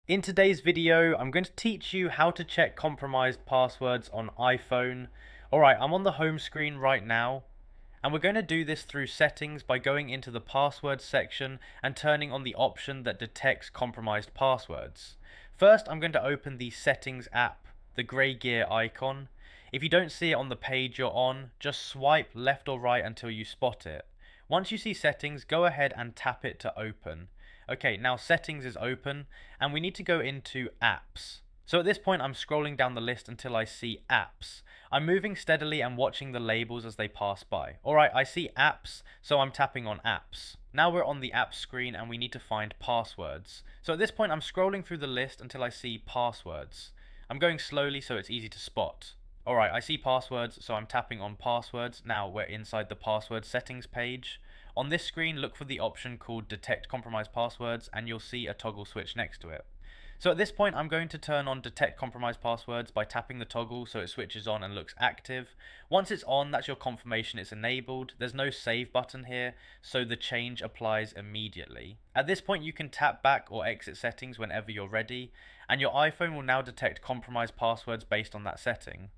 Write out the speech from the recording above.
In today's video, I'm going to teach you how to check compromised passwords on iPhone. Alright, I'm on the home screen right now, and we're going to do this through settings by going into the passwords section and turning on the option that detects compromised passwords. First, I'm going to open the settings app, the grey gear icon. If you don't see it on the page you're on, just swipe left or right until you spot it. Once you see settings, go ahead and tap it to open. Okay, now settings is open and we need to go into apps. So at this point I'm scrolling down the list until I see apps. I'm moving steadily and watching the labels as they pass by. Alright, I see apps, so I'm tapping on apps. Now we're on the app screen and we need to find passwords. So at this point I'm scrolling through the list until I see passwords. I'm going slowly so it's easy to spot. Alright, I see passwords, so I'm tapping on passwords. Now we're inside the password settings page. On this screen, look for the option called Detect Compromised Passwords, and you'll see a toggle switch next to it. So at this point, I'm going to turn on Detect Compromised Passwords by tapping the toggle so it switches on and looks active. Once it's on, that's your confirmation it's enabled. There's no save button here, so the change applies immediately. At this point, you can tap back or exit settings whenever you're ready, and your iPhone will now detect compromised passwords based on that setting.